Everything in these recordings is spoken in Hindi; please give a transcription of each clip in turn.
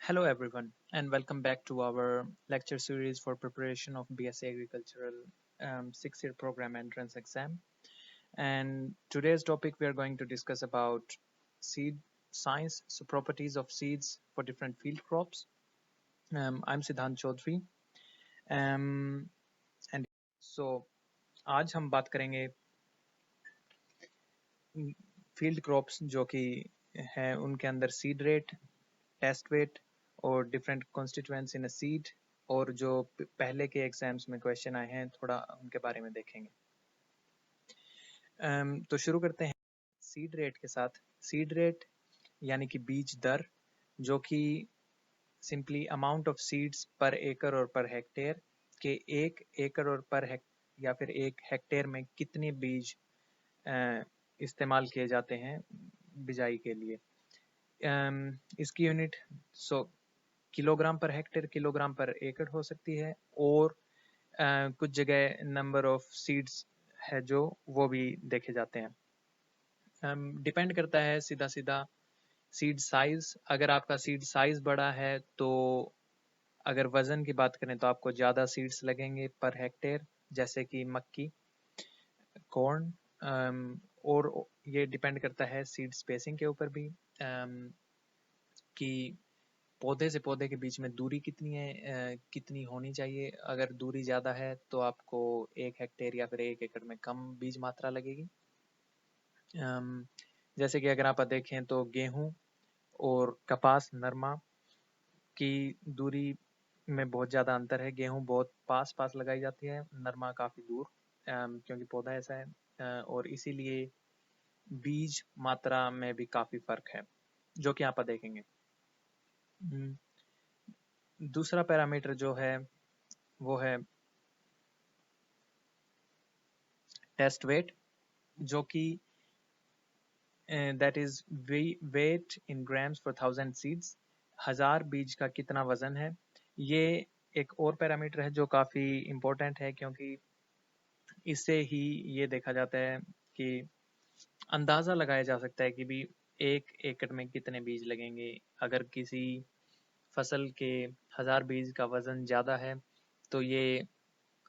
Hello everyone and welcome back to our lecture series for preparation of BSc Agricultural 6-year program entrance exam. And today's topic we are going to discuss about seed science, so properties of seeds for different field crops. I'm Siddhant Chaudhary. And so आज हम बात करेंगे फील्ड क्रॉप्स जो कि है उनके अंदर सीड रेट, टेस्ट वेट और different constituents in a seed, और जो पहले के एग्जाम्स में क्वेश्चन आए हैं थोड़ा उनके बारे में देखेंगे। तो शुरू करते हैं सीड रेट के साथ। सीड रेट यानी कि बीज दर, जो कि सिंपली अमाउंट ऑफ सीड्स पर एकड़ और पर हेक्टेयर के 1 एकड़ और पर या फिर 1 हेक्टेयर में कितने बीज इस्तेमाल किए जाते हैं बिजाई के लिए। इसकी unit kilogram per hectare, kilogram पर एकड़ हो सकती है, और कुछ जगह नंबर ऑफ सीड्स है जो वो भी देखे जाते हैं। डिपेंड करता है सीधा सीधा सीड साइज। अगर आपका सीड साइज बड़ा है तो अगर वजन की बात करें तो आपको ज़्यादा सीड्स लगेंगे पर हेक्टेयर, जैसे कि मक्की, कॉर्न, और ये डिपेंड करता है सीड स्पेसिंग के ऊपर भी, कि पौधे से पौधे के बीच में दूरी कितनी है, कितनी होनी चाहिए। अगर दूरी ज़्यादा है तो आपको 1 हेक्टेयर या फिर 1 एकड़ में कम बीज मात्रा लगेगी। जैसे कि अगर आप देखें तो गेहूं और कपास, नरमा की दूरी में बहुत ज़्यादा अंतर है। गेहूं बहुत पास पास लगाई जाती है, नरमा काफ़ी दूर, क्योंकि पौधा ऐसा है, और इसीलिए बीज मात्रा में भी काफ़ी फर्क है, जो कि आप देखेंगे। दूसरा पैरामीटर जो है वो है टेस्ट वेट, जो कि that is weight in grams for 1000 seeds. 1000 बीज का कितना वजन है। ये एक और पैरामीटर है जो काफ़ी इम्पोर्टेंट है, क्योंकि इससे ही ये देखा जाता है कि अंदाज़ा लगाया जा सकता है कि भी 1 एकड़ में कितने बीज लगेंगे। अगर किसी फसल के 1000 बीज का वजन ज़्यादा है तो ये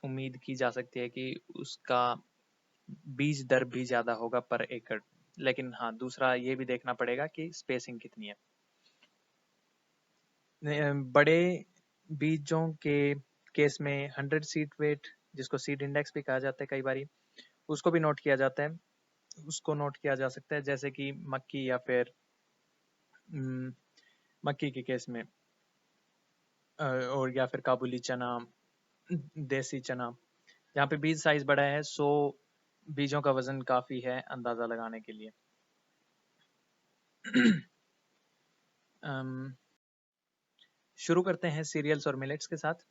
उम्मीद की जा सकती है कि उसका बीज दर भी ज़्यादा होगा पर एकड़। लेकिन हाँ, दूसरा ये भी देखना पड़ेगा कि स्पेसिंग कितनी है। बड़े बीजों के केस में 100 सीड वेट, जिसको सीड इंडेक्स भी कहा जाता है कई बारी, उसको भी नोट किया जाता है, उसको नोट किया जा सकता है। जैसे कि मक्की या फिर मक्की के केस में, और या फिर काबुली चना, देसी चना, यहाँ पे बीज साइज बड़ा है, 100 बीजों का वजन काफ़ी है अंदाज़ा लगाने के लिए। शुरू करते हैं सीरियल्स और मिलेट्स के साथ।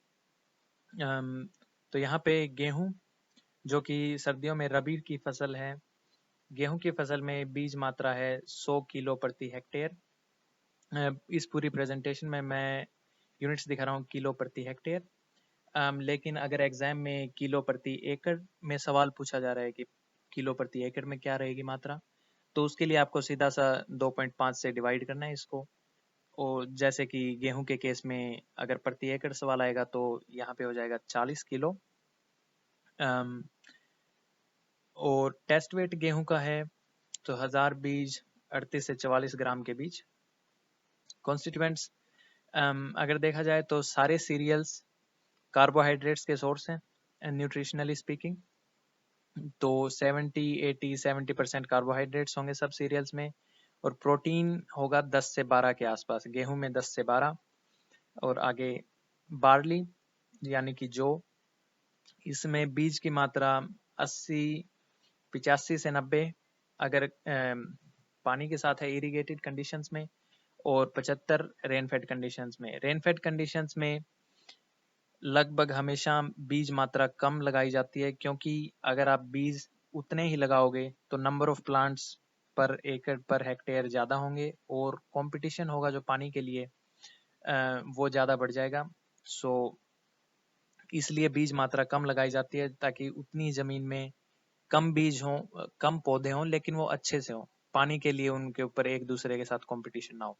तो यहाँ पे गेहूं, जो कि सर्दियों में रबी की फसल है, गेहूं की फसल में बीज मात्रा है 100 किलो प्रति हेक्टेयर। इस पूरी प्रेजेंटेशन में मैं यूनिट्स दिखा रहा हूँ किलो प्रति हेक्टेयर, लेकिन अगर एग्जाम में किलो प्रति एकड़ में सवाल पूछा जा रहा है कि किलो प्रति एकड़ में क्या रहेगी मात्रा, तो उसके लिए आपको सीधा सा 2.5 से डिवाइड करना है इसको। और जैसे कि गेहूं के केस में अगर प्रति एकड़ सवाल आएगा तो यहाँ पे हो जाएगा 40 किलो। और टेस्ट वेट गेहूं का है तो 1000 बीज 38 से 44 ग्राम के बीच। कॉन्स्टिट्यूएंट्स अगर देखा जाए तो सारे सीरियल्स कार्बोहाइड्रेट्स के सोर्स हैं, न्यूट्रिशनली स्पीकिंग। तो 70-80-70% कार्बोहाइड्रेट्स होंगे सब सीरियल्स में, और प्रोटीन होगा 10 से 12 के आसपास। गेहूं में 10 से 12, और आगे बार्ली यानी कि जो, इसमें बीज की मात्रा 85 से 90 अगर पानी के साथ है इरिगेटेड कंडीशंस में, और 75 रेनफेड कंडीशंस में। रेनफेड कंडीशंस में लगभग हमेशा बीज मात्रा कम लगाई जाती है, क्योंकि अगर आप बीज उतने ही लगाओगे तो नंबर ऑफ प्लांट्स पर एकड़ पर हेक्टेयर ज़्यादा होंगे, और कंपटीशन होगा जो पानी के लिए वो ज़्यादा बढ़ जाएगा। सो इसलिए बीज मात्रा कम लगाई जाती है, ताकि उतनी ज़मीन में कम बीज हों, कम पौधे हों, लेकिन वो अच्छे से हों, पानी के लिए उनके ऊपर एक दूसरे के साथ कंपटीशन ना हो।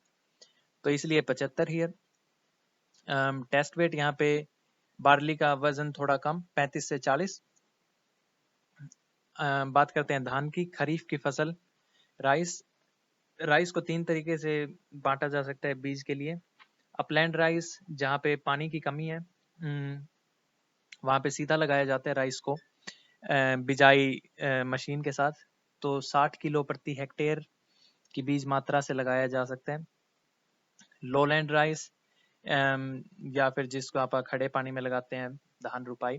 तो इसलिए 75 हियर। टेस्ट वेट यहाँ पे बार्ली का वजन थोड़ा कम 35 से 40। बात करते हैं धान की, खरीफ की फसल। राइस, राइस को 3 तरीके से बांटा जा सकता है बीज के लिए। अपलैंड राइस, जहाँ पे पानी की कमी है, वहाँ पे सीधा लगाया जाता है राइस को बिजाई मशीन के साथ। तो 60 किलो प्रति हेक्टेयर की बीज मात्रा से लगाया जा सकता है। लोलैंड राइस, या फिर जिसको आप खड़े पानी में लगाते हैं, धान रुपाई,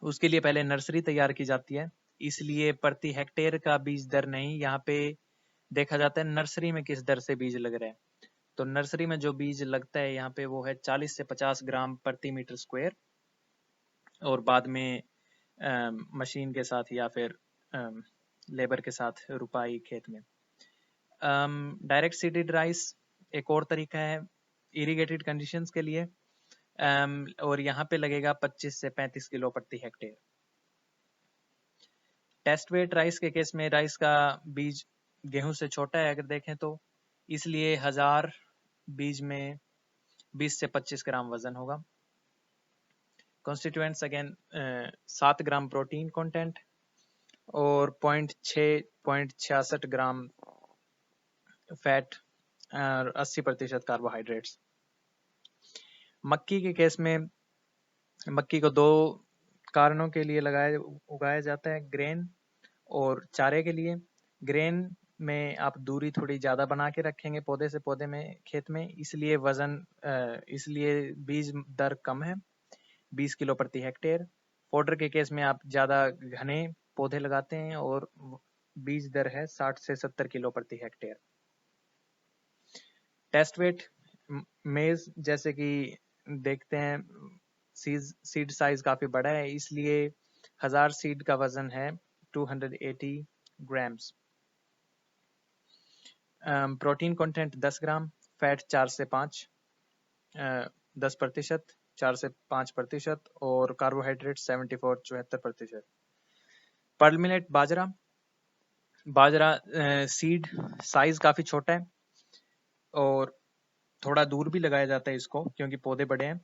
उसके लिए पहले नर्सरी तैयार की जाती है। इसलिए प्रति हेक्टेयर का बीज दर नहीं, यहाँ पे देखा जाता है नर्सरी में किस दर से बीज लग रहे हैं। तो नर्सरी में जो बीज लगता है यहाँ पे वो है 40 से 50 ग्राम प्रति मीटर स्क्वायर, और बाद में मशीन के साथ या फिर लेबर के साथ रुपाई खेत में। डायरेक्ट सीडेड राइस एक और तरीका है इरिगेटेड कंडीशंस के लिए, और यहाँ पे लगेगा 25 से 35 किलो प्रति हेक्टेयर। टेस्ट वेट राइस के केस में राइस का बीज गेहूं से छोटा है अगर देखें तो, इसलिए 1000 बीज में 20 से 25 ग्राम वजन होगा। Constituents again 7 gram protein content और 0.66 ग्राम फैट और 80% कार्बोहाइड्रेट्स। मक्की के केस में मक्की को 2 कारणों के लिए उगाया जाता है, ग्रेन और चारे के लिए। ग्रेन में आप दूरी थोड़ी ज़्यादा बना के रखेंगे पौधे से पौधे में खेत में, इसलिए इसलिए बीज दर कम है, 20 किलो प्रति हेक्टेयर। फोडर के केस में आप ज़्यादा घने पौधे लगाते हैं और बीज दर है 60 से 70 किलो प्रति हेक्टेयर। टेस्ट वेट मेज जैसे कि देखते हैं सीड साइज काफ़ी बड़ा है, इसलिए 1000 सीड का वजन है 280 ग्राम्स। प्रोटीन कंटेंट 10 ग्राम, फैट 4 से 5 10%, 4 से 5%, और कार्बोहाइड्रेट 74% पर्ल मिलेट बाजरा सीड साइज काफ़ी छोटा है और थोड़ा दूर भी लगाया जाता है इसको क्योंकि पौधे बड़े हैं।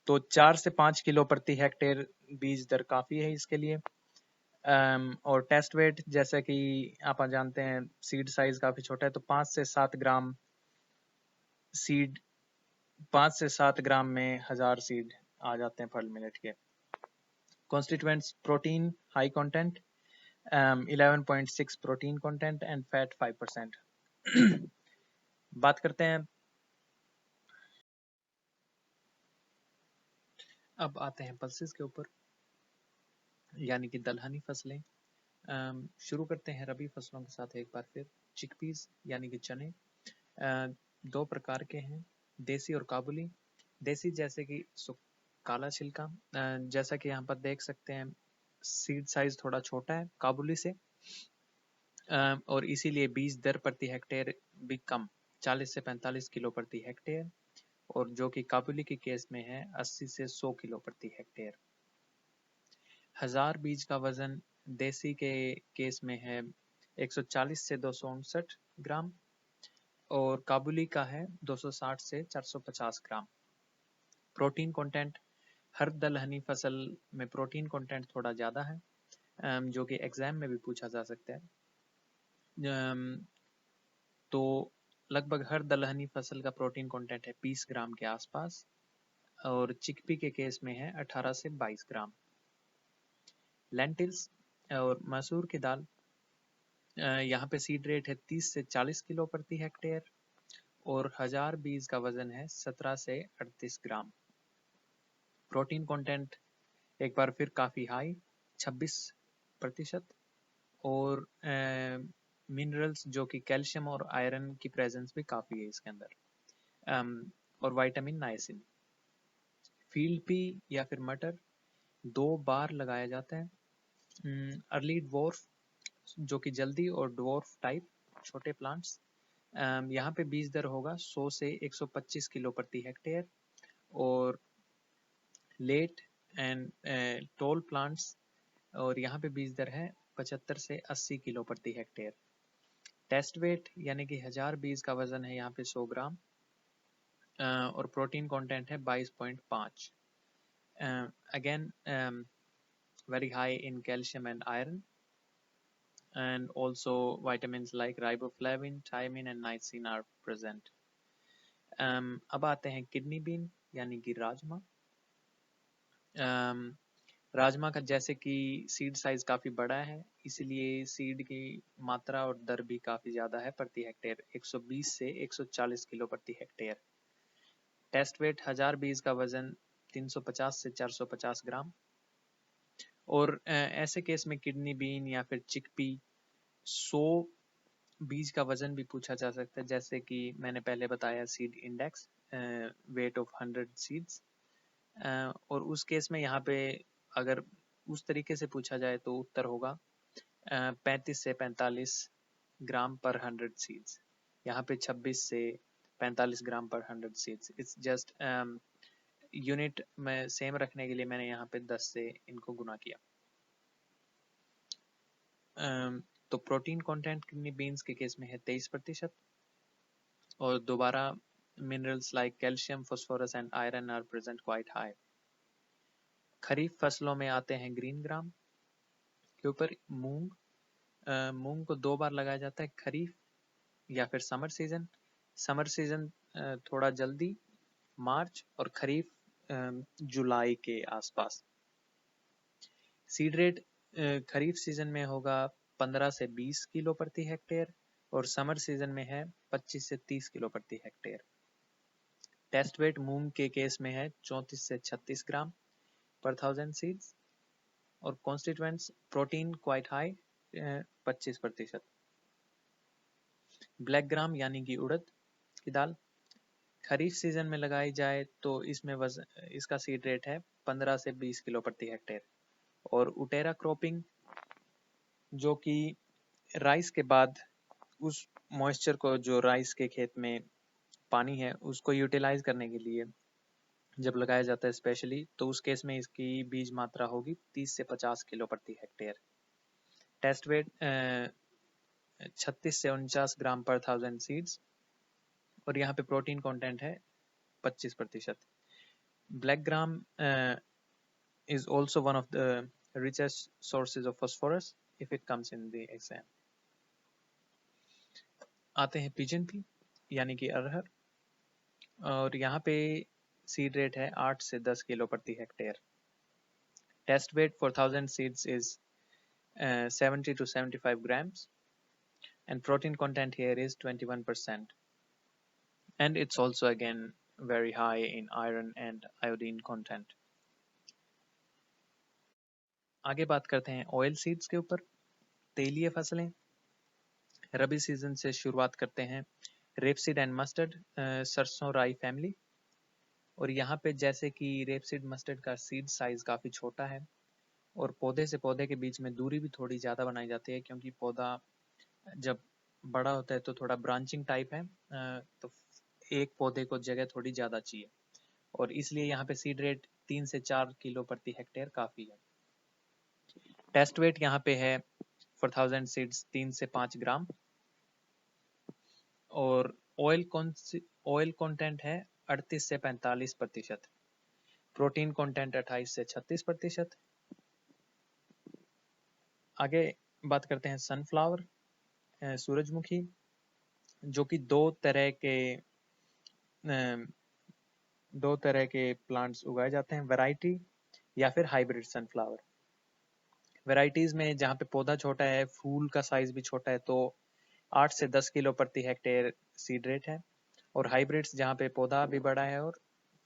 तो 4 से 5 किलो प्रति हेक्टेयर बीज दर काफ़ी है इसके लिए। और टेस्ट वेट जैसा कि आप जानते हैं सीड साइज काफ़ी छोटा है, तो 5 से 7 ग्राम सीड 5 से 7 ग्राम में 1000 सीड आ जाते हैं पर्ल मिलेट के। Constituents protein high content 11.6 protein content and fat 5%। बात करते हैं, अब आते हैं पल्सेस के ऊपर, यानी कि दलहनी फसलें। शुरू करते हैं रबी फसलों के साथ एक बार फिर। चिकपीस यानी कि चने 2 प्रकार के हैं, देसी और काबुली। देसी जैसे कि काला छिलका, जैसा कि यहाँ पर देख सकते हैं सीड साइज थोड़ा छोटा है काबुली से, और इसीलिए बीज दर प्रति हेक्टेयर भी कम, 40 से 45 किलो प्रति हेक्टेयर, और जो कि काबुली के केस में है 80 से 100 किलो प्रति हेक्टेयर। 1000 बीज का वजन देसी के केस में है 140 से 259 ग्राम, और काबुली का है 260 से 450 ग्राम। प्रोटीन कंटेंट, हर दलहनी फसल में प्रोटीन कंटेंट थोड़ा ज़्यादा है, जो कि एग्जाम में भी पूछा जा सकता है। तो लगभग हर दलहनी फसल का प्रोटीन कंटेंट है 20 ग्राम के आसपास, और चिकपी के केस में है 18 से 22 ग्राम। लेंटिल्स और मसूर की दाल, यहाँ पे सीड रेट है 30 से 40 किलो प्रति हेक्टेयर, और 1000 बीज का वजन है 17 से 38 ग्राम। प्रोटीन कंटेंट एक बार फिर काफ़ी हाई 26%, और मिनरल्स जो कि कैल्शियम और आयरन की प्रेजेंस भी काफ़ी है इसके अंदर, और विटामिन नाइसिन। फील्ड पी या फिर मटर 2 बार लगाया जाता है। अर्ली ड्वार्फ जो कि जल्दी, और ड्वार्फ टाइप छोटे प्लांट्स, यहाँ पे बीज दर होगा 100 से 125 किलो प्रति हेक्टेयर, और लेट एंड टॉल प्लांट्स, और यहाँ पे बीज दर है 75 से 80 किलो प्रति हेक्टेयर। टेस्ट वेट यानी कि 1000 बीज का वजन है यहाँ पे 100 ग्राम और प्रोटीन कंटेंट है 22.5. Again very high in calcium and iron, and also vitamins like riboflavin, thiamine and niacin are present. अब आते हैं किडनी बीन यानी कि राजमा. राजमा का जैसे कि सीड साइज काफ़ी बड़ा है, इसलिए सीड की मात्रा और दर भी काफ़ी ज़्यादा है प्रति हेक्टेयर, 120 से 140 किलो प्रति हेक्टेयर. टेस्ट वेट 1000 बीज का वजन 350 से 450 ग्राम. और ऐसे केस में किडनी बीन या फिर चिकपी 100 बीज का वजन भी पूछा जा सकता है, जैसे कि मैंने पहले बताया seed index, weight of 100 seeds. और उस केस में यहाँ पे अगर उस तरीके से पूछा जाए तो उत्तर होगा 35 से 45 ग्राम पर 100 सीड्स. यहाँ पे 26 से 45 ग्राम पर 100 सीड्स. इट्स जस्ट यूनिट में सेम रखने के लिए मैंने यहाँ पे 10 से इनको गुना किया. तो प्रोटीन कंटेंट किडनी बीन्स के केस में है 23%. और दोबारा minerals like calcium, phosphorus and iron are present quite high. खरीफ फसलों में आते हैं ग्रीन ग्राम के ऊपर. मूंग को 2 बार लगाया जाता है, खरीफ या फिर समर सीजन. समर सीजन थोड़ा जल्दी, मार्च, और खरीफ जुलाई के आसपास. सीड रेट खरीफ सीजन में होगा 15 से 20 किलो प्रति हेक्टेयर और समर सीजन में है 25 से 30 किलो प्रति हेक्टेयर. टेस्ट वेट मूंग के केस में है 34 से 36 ग्राम पर 1000 सीड्स और constituents protein quite high 25%. Black gram यानी कि उड़द की दाल खरीफ सीजन में लगाई जाए तो इसमें इसका सीड रेट है 15 से 20 किलो प्रति हेक्टेयर. और उटेरा क्रॉपिंग जो कि राइस के बाद उस मॉइस्चर को जो राइस के खेत में पानी है उसको यूटिलाइज करने के लिए जब लगाया जाता है स्पेशली, तो उस केस में इसकी बीज मात्रा होगी 30 से 50 किलो प्रति हेक्टेयर. टेस्ट वेट 36 से 49 ग्राम पर 1000 सीड्स और यहाँ पे प्रोटीन कंटेंट है 25%. Black gram is also one of the richest sources of phosphorus if it comes in the exam. आते हैं पिजन पी यानी कि अरहर और यहाँ पे सीड रेट है 8 से 10 किलो प्रति hectare. Test weight for 1000 seeds is 70 to 75 grams and protein content here is 21%, and it's also again very high in iron and iodine content. आगे बात करते हैं ऑयल सीड्स के ऊपर. तेलीय फसलें रबी सीजन से शुरुआत करते हैं. रेपसीड एंड मस्टर्ड, सरसों राई फैमिली. और यहाँ पे जैसे कि रेपसीड मस्टर्ड का सीड साइज काफ़ी छोटा है और पौधे से पौधे के बीच में दूरी भी थोड़ी ज़्यादा बनाई जाती है, क्योंकि पौधा जब बड़ा होता है तो थोड़ा ब्रांचिंग टाइप है, तो एक पौधे को जगह थोड़ी ज़्यादा चाहिए और इसलिए यहाँ पे सीड रेट 3 से 4 किलो प्रति हेक्टेयर काफ़ी है. टेस्ट वेट यहाँ पे है फॉर 1000 सीड्स 3 से 5 ग्राम और ऑयल कंटेंट है 38 से 45%. प्रोटीन कंटेंट 28 से 36%. आगे बात करते हैं सनफ्लावर, सूरजमुखी, जो कि दो तरह के प्लांट्स उगाए जाते हैं, वैरायटी या फिर हाइब्रिड सनफ्लावर. वैरायटीज में जहाँ पे पौधा छोटा है, फूल का साइज भी छोटा है, तो 8 से 10 किलो प्रति हेक्टेयर सीड रेट है. और हाइब्रिड्स जहाँ पे पौधा भी बड़ा है और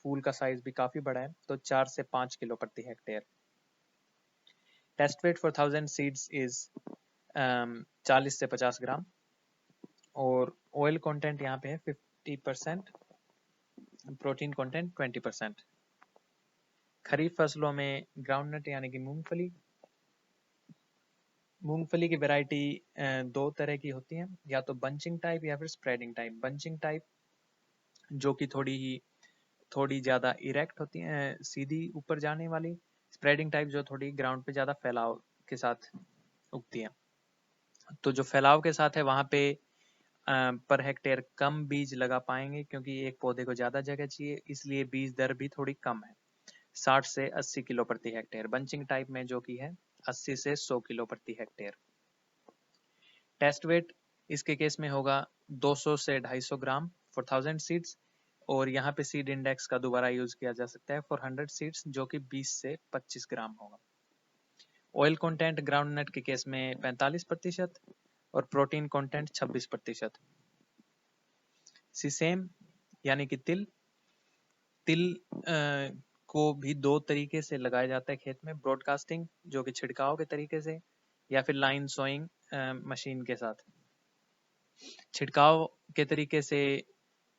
फूल का साइज भी काफ़ी बड़ा है, तो 4 से 5 किलो प्रति hectare. Test weight for 1000 seeds is 40 से 50 ग्राम और ऑयल कंटेंट यहाँ पे है 50%, प्रोटीन कंटेंट 20%. खरीफ फसलों में ग्राउंडनट यानी कि मूंगफली की वैरायटी दो तरह की होती हैं, या तो बंचिंग टाइप या फिर स्प्रेडिंग टाइप. बंचिंग टाइप जो कि थोड़ी ज़्यादा इरेक्ट होती हैं, सीधी ऊपर जाने वाली. स्प्रेडिंग टाइप जो थोड़ी ग्राउंड पे ज़्यादा फैलाव के साथ उगती हैं. तो जो फैलाव के साथ है वहाँ पे पर हेक्टेयर कम बीज लगा पाएंगे क्योंकि एक पौधे को ज़्यादा जगह चाहिए, इसलिए बीज दर भी थोड़ी कम है, 60 से 80 किलो प्रति हेक्टेयर। बंचिंग टाइप में जो कि है 80 से 100 किलो प्रति हेक्टेयर। टेस्ट वेट इसके केस में होगा 200 से 250 ग्राम फॉर 1000 सीड्स, और यहाँ पे सीड इंडेक्स का दोबारा यूज किया जा सकता है फॉर 100 सीड्स, जो कि 20 से 25 ग्राम होगा। ऑयल कंटेंट ग्राउंड नट के केस में 45% और प्रोटीन कंटेंट 26%। सीसेम यानी कि तिल को भी दो तरीके से लगाया जाता है खेत में, ब्रॉडकास्टिंग जो कि छिड़काव के तरीके से, या फिर लाइन सोइंग मशीन के साथ। छिड़काव के तरीके से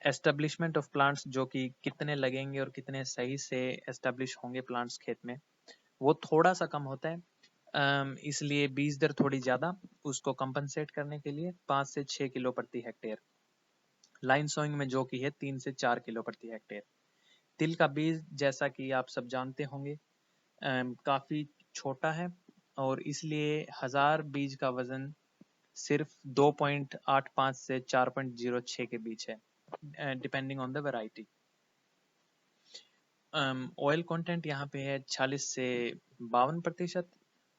एस्टेब्लिशमेंट ऑफ प्लांट्स, जो कि कितने लगेंगे और कितने सही से एस्टेब्लिश होंगे प्लांट्स खेत में, वो थोड़ा सा कम होता है, इसलिए बीज दर थोड़ी ज़्यादा, उसको कंपनसेट करने के लिए 5 से 6 किलो प्रति हेक्टेयर। लाइन सोइंग में जो कि है 3 से 4 किलो प्रति हेक्टेयर। तिल का बीज जैसा कि आप सब जानते होंगे काफ़ी छोटा है, और इसलिए 1000 बीज का वजन सिर्फ 2.85 से 4.06 के बीच है, depending on the variety. Oil content यहाँ पे है 46 से 52%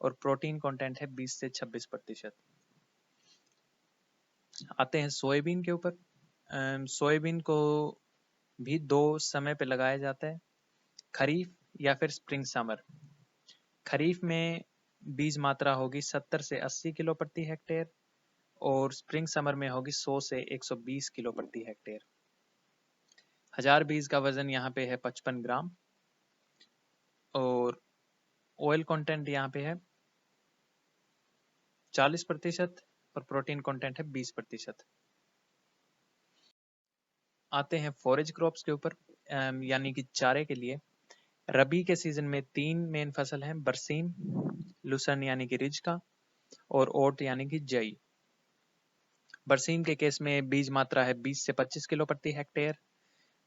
और प्रोटीन कंटेंट है 20 से 26%। आते हैं सोयाबीन के ऊपर। सोयाबीन को भी दो समय पे लगाया जाता है, खरीफ या फिर स्प्रिंग समर। खरीफ में बीज मात्रा होगी 70 से 80 किलो प्रति हेक्टेयर और स्प्रिंग समर में होगी 100 से 120 किलो प्रति हेक्टेयर। 1000 बीज का वजन यहाँ पे है 55 ग्राम और ऑयल कंटेंट यहाँ पे है 40% और प्रोटीन कंटेंट है 20%। आते हैं फॉरेज क्रॉप्स के ऊपर, यानी कि चारे के लिए। रबी के सीजन में 3 मेन फसल हैं, बरसीम, लुसन यानी कि रिज का, और ओट यानी कि जई। बरसीम के केस में बीज मात्रा है 20 से 25 किलो प्रति हेक्टेयर।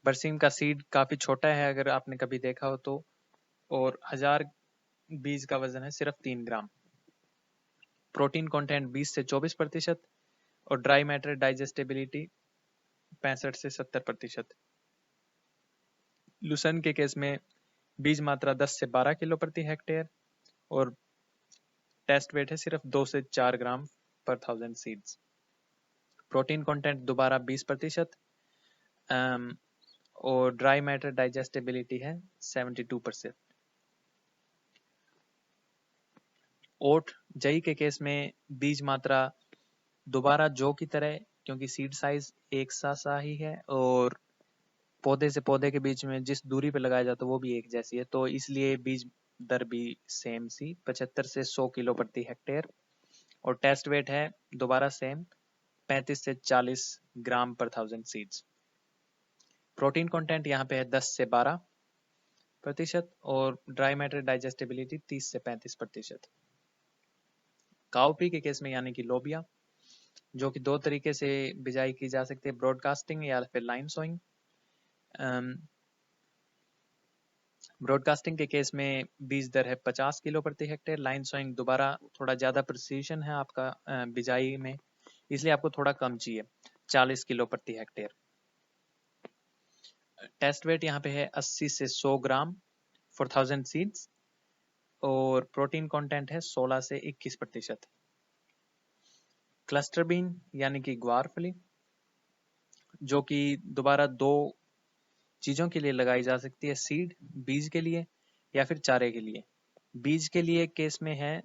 बरसीम का सीड काफ़ी छोटा है अगर आपने कभी देखा हो तो, और 1000 बीज का वजन है सिर्फ 3 ग्राम। प्रोटीन कंटेंट 20 से 24% और ड्राई मैटर डाइजेस्टेबिलिटी 65 से 70%। लुसन के केस में बीज मात्रा 10 से 12 किलो प्रति हेक्टेयर और टेस्ट वेट है सिर्फ 2 से 4 ग्राम पर 1000 सीड्स। प्रोटीन कंटेंट दोबारा 20% और ड्राई मैटर डाइजेस्टेबिलिटी है 72%। ओट जई के केस में बीज मात्रा दोबारा जौ की तरह, क्योंकि सीड साइज एक सा ही है और पौधे से पौधे के बीच में जिस दूरी पे लगाया जाता है वो भी एक जैसी है, तो इसलिए बीज दर भी सेम सी 75 से 100 किलो प्रति हेक्टेयर और टेस्ट वेट है दोबारा सेम 35 से 40 ग्राम पर 1000 सीड्स। प्रोटीन कंटेंट यहाँ पे है 10 से 12% और ड्राई मैटर डाइजेस्टेबिलिटी 30 से 35%। काउपी के केस में यानी कि लोबिया, जो कि दो तरीके से बिजाई की जा सकती है, ब्रॉडकास्टिंग या फिर लाइन सोइंग। ब्रॉडकास्टिंग के केस में बीज दर है 50 किलो प्रति हेक्टेयर। लाइन सोइंग दोबारा थोड़ा ज़्यादा प्रिसीजन है आपका बिजाई में, इसलिए आपको थोड़ा कम चाहिए, 40 किलो प्रति हेक्टेयर। टेस्ट वेट यहाँ पे है 80 से 100 ग्राम फॉर 1000 सीड्स और प्रोटीन कंटेंट है 16 से 21%। क्लस्टर बीन यानी कि ग्वारफली, जो कि दोबारा दो चीज़ों के लिए लगाई जा सकती है, सीड बीज के लिए या फिर चारे के लिए। बीज के लिए केस में है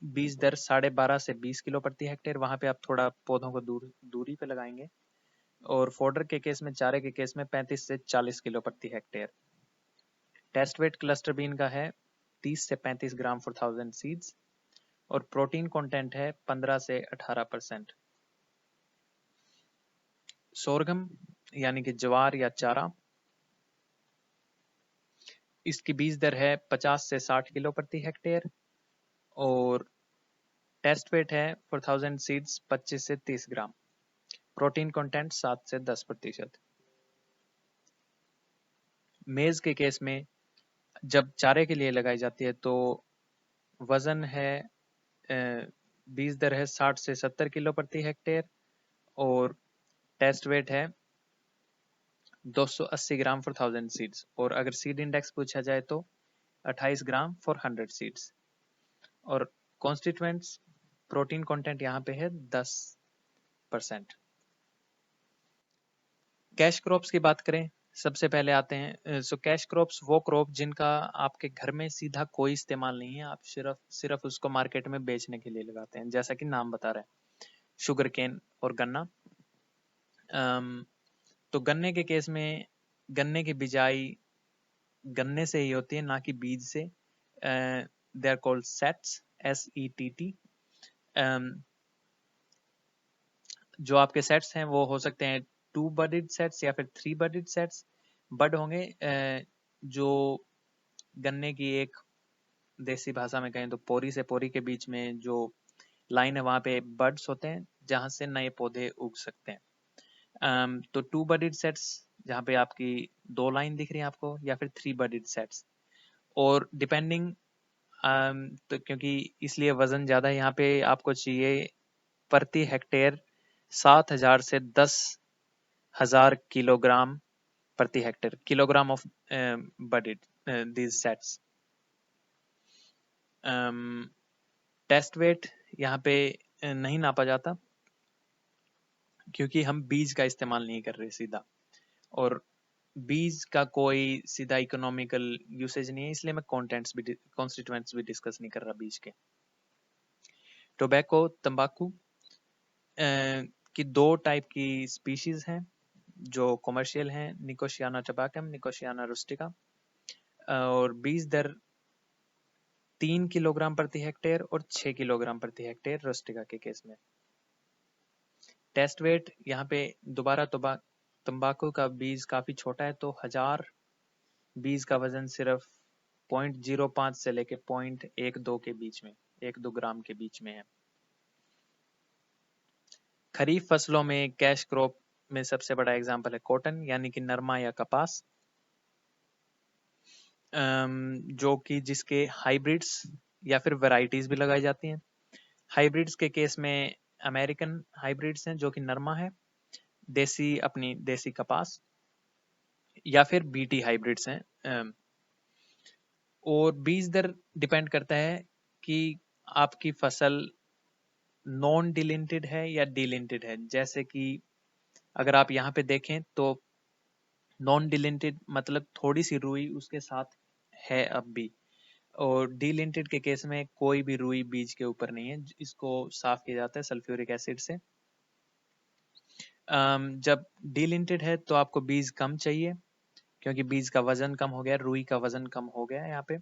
बीज दर 12.5 से 20 किलो प्रति हेक्टेयर, वहां पे आप थोड़ा पौधों को दूरी पे लगाएंगे, और फोडर के केस में, चारे के केस में 35 से 40 किलो प्रति hectare. Test weight cluster bean का है 30 से 35 ग्राम फॉर 1000 सीड्स और प्रोटीन कंटेंट है 15 से 18%। सोरगम यानी कि ज्वार या चारा, इसकी बीज दर है 50 से 60 किलो प्रति हेक्टेयर और टेस्ट वेट है फॉर 1000 सीड्स 25 से 30 ग्राम। प्रोटीन कंटेंट 7 से 10%। मेज के केस में जब चारे के लिए लगाई जाती है तो वजन है बीज दर है 60 से 70 किलो प्रति हेक्टेयर और टेस्ट वेट है 280 ग्राम फॉर 1000 सीड्स, और अगर सीड इंडेक्स पूछा जाए तो 28 ग्राम फॉर 100 सीड्स। और कॉन्स्टिट्यूएंट्स प्रोटीन कंटेंट यहाँ पे है 10%। कैश क्रॉप्स की बात करें, सबसे पहले आते हैं सो कैश क्रॉप्स वो क्रॉप जिनका आपके घर में सीधा कोई इस्तेमाल नहीं है, आप सिर्फ उसको मार्केट में बेचने के लिए लगाते हैं, जैसा कि नाम बता रहे हैं, शुगर केन और गन्ना। तो गन्ने के केस में गन्ने की बिजाई गन्ने से ही होती है, ना कि बीज से। They are called sets, SETT। जो आपके सेट्स हैं वो हो सकते हैं 2 बडिड सेट्स या फिर 3 बडिड सेट्स। बड होंगे जो गन्ने की एक देसी भाषा में कहें तो पोरी से पोरी के बीच में जो लाइन है वहां पे बड्स होते हैं जहां से नए पौधे उग सकते हैं। तो 2 बडिड सेट्स जहाँ पे आपकी 2 लाइन दिख रही है आपको, या फिर 3 बडिड सेट्स। और डिपेंडिंग तो क्योंकि इसलिए वजन ज्यादा है यहाँ पे आपको चाहिए प्रति हेक्टेयर 7,000 से 10,000 किलोग्राम प्रति hectare, kilogram of budded these sets. Test weight यहाँ पे नहीं नापा जाता क्योंकि हम बीज का इस्तेमाल नहीं कर रहे सीधा, और बीज का कोई सीधा इकोनॉमिकल यूसेज नहीं है, इसलिए मैं कॉन्स्टिट्यूएंट्स भी डिस्कस नहीं कर रहा बीज के। टोबैको तंबाकू की 2 टाइप की स्पीशीज हैं जो कमर्शियल हैं, निकोशियाना टोबैकम, निकोशियाना रुस्टिका। और बीज दर 3 किलोग्राम प्रति हेक्टेयर और 6 किलोग्राम प्रति हेक्टेयर रुस्टिका के केस में। टेस्ट वेट यहाँ पे दोबारा तंबाकू का बीज काफी छोटा है, तो 1000 बीज का वजन सिर्फ 0.05 से लेके 0.12 के बीच में, 1-2 ग्राम के बीच में है। खरीफ फसलों में कैश क्रॉप में सबसे बड़ा एग्जाम्पल है कॉटन, यानी कि नरमा या कपास, जो कि जिसके हाइब्रिड्स या फिर वैरायटीज भी लगाई जाती हैं। हाइब्रिड्स के केस में अमेरिकन हाइब्रिड्स हैं जो कि नरमा है, अपनी देसी कपास, या फिर BT हाइब्रिड्स हैं। और बीज दर डिपेंड करता है कि आपकी फसल नॉन डिलिंटेड है या डिलिंटेड है। जैसे कि अगर आप यहाँ पे देखें तो नॉन डिलिंटेड मतलब थोड़ी सी रुई उसके साथ है अब भी, और डिलिंटेड के केस में कोई भी रुई बीज के ऊपर नहीं है, इसको साफ किया जाता है सल्फ्यूरिक एसिड से। जब डिलिंटेड है तो आपको बीज कम चाहिए क्योंकि बीज का वजन कम हो गया, रुई का वजन कम हो गया यहाँ पे।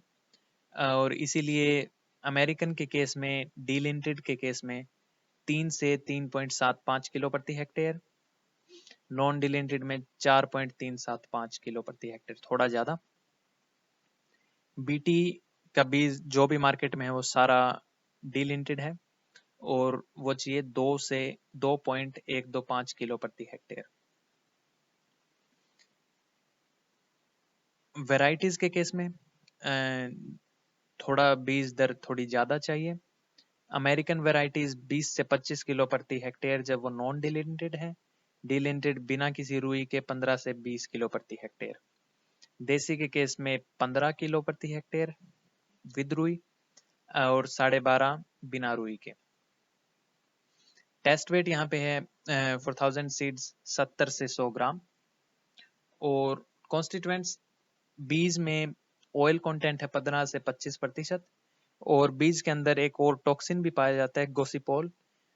और इसीलिए अमेरिकन के केस में, डिलिंटेड के केस में 3 से 3.75 किलो प्रति हेक्टेयर, नॉन डिलिंटेड में 4.375 किलो प्रति हेक्टेयर, थोड़ा ज्यादा। BT का बीज जो भी मार्केट में है वो सारा डिलिंटेड है, और वो चाहिए 2 से 2.125 किलो प्रति हेक्टेयर। वेराइटीज के केस में थोड़ा बीज दर थोड़ी ज्यादा चाहिए। अमेरिकन वेराइटीज 20 से 25 किलो प्रति हेक्टेयर जब वो नॉन डिलिंटेड है, डिलिंटेड बिना किसी रुई के 15 से 20 किलो प्रति हेक्टेयर। देसी के केस में 15 किलो प्रति हेक्टेयर विद रुई, और 12.5 बिना रुई के। टेस्ट वेट यहाँ पे है फॉर 1000 सीड्स 70 से 100 ग्राम। और कॉन्स्टिट्यूएंट्स, बीज में ऑयल कंटेंट है 15 से 25%, और बीज के अंदर एक और टॉक्सिन भी पाया जाता है गोसिपोल,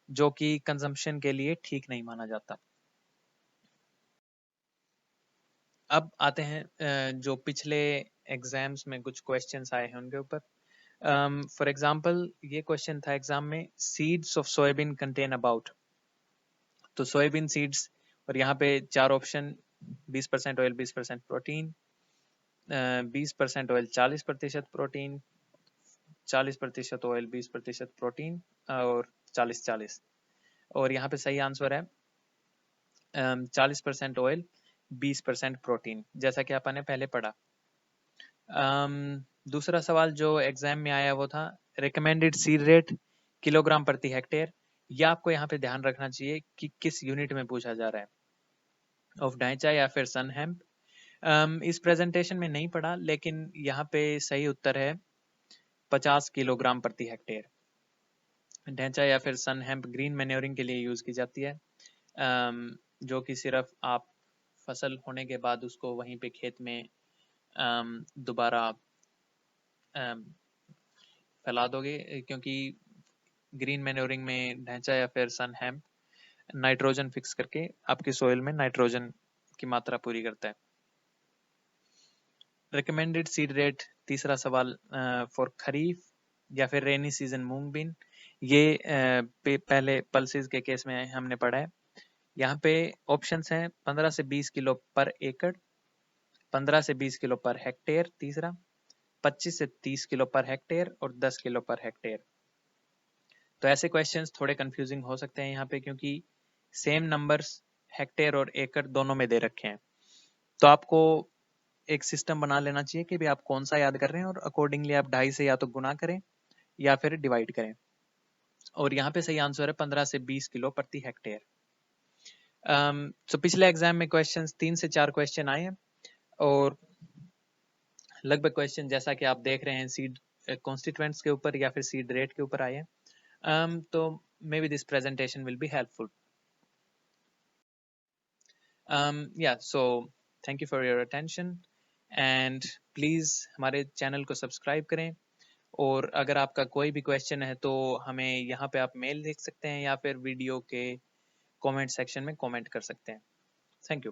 जो कि कंजम्पशन के लिए ठीक नहीं माना जाता। अब आते हैं जो पिछले एग्जाम्स में कुछ क्वेश्चंस आए हैं उनके ऊपर। फॉर एग्जांपल ये क्वेश्चन था एग्जाम में, seeds of soybean contain about. तो सोयाबीन सीड्स, और यहाँ पे 4 option, 20% oil 20% protein, 20% oil 40% protein, 40% oil 20% protein, और 40-40। और यहाँ पे सही आंसर है 40% ऑयल 20% प्रोटीन, जैसा कि अपन ने पहले पढ़ा। दूसरा सवाल जो एग्जाम में आया वो था रिकमेंडेड सीड रेट किलोग्राम प्रति हेक्टेयर। ये आपको यहाँ पे ध्यान रखना चाहिए कि किस यूनिट में पूछा जा रहा है, ऑफ ढांचा या फिर सन हेम्प। इस प्रेजेंटेशन में नहीं पढ़ा, लेकिन यहाँ पे सही उत्तर है 50 किलोग्राम प्रति हेक्टेयर। ढैंचा या फिर सन हेम्प ग्रीन मैन्योरिंग के लिए यूज की जाती है, जो कि सिर्फ आप फसल होने के बाद उसको वहीं पे खेत में दोबारा फैला दोगे, क्योंकि ग्रीन मैन्योरिंग में ढैंचा या फिर सन हेम्प नाइट्रोजन फिक्स करके आपकी सोइल में नाइट्रोजन की मात्रा पूरी करता है। रिकमेंडेड सीड रेट, तीसरा सवाल, फॉर खरीफ या फिर रेनी सीजन मूंग बीन। ये पहले पल्सेस के केस में हमने पढ़ा है। यहाँ पे ऑप्शंस हैं 15 से 20 किलो पर एकड़, 15 से 20 किलो पर हेक्टेयर तीसरा, 25 से 30 किलो पर हेक्टेयर और 10 किलो पर हेक्टेयर। तो ऐसे क्वेश्चंस थोड़े कंफ्यूजिंग हो सकते हैं यहाँ पे, क्योंकि सेम नंबर्स हेक्टेयर और एकड़ दोनों में दे रखे हैं। तो आपको एक सिस्टम बना लेना चाहिए कि भाई आप कौन सा याद कर रहे हैं, और अकॉर्डिंगली आप 2.5 से या तो गुना करें या फिर डिवाइड करें। और यहाँ पे सही आंसर है 15 से 20 किलो प्रति हेक्टेयर। तो पिछले एग्जाम में क्वेश्चंस 3 से 4 क्वेश्चन आए हैं, और लगभग क्वेश्चन जैसा कि आप देख रहे हैं सीड कॉन्स्टिट्यूएंट्स के ऊपर या फिर सीड रेट के ऊपर आए हैं। तो may be this presentation will be helpful. Yeah, so thank you for your attention, and please हमारे चैनल को सब्सक्राइब करें। और अगर आपका कोई भी क्वेश्चन है तो हमें यहाँ पे आप मेल लिख सकते हैं या फिर वीडियो के कमेंट सेक्शन में कमेंट कर सकते हैं। Thank you.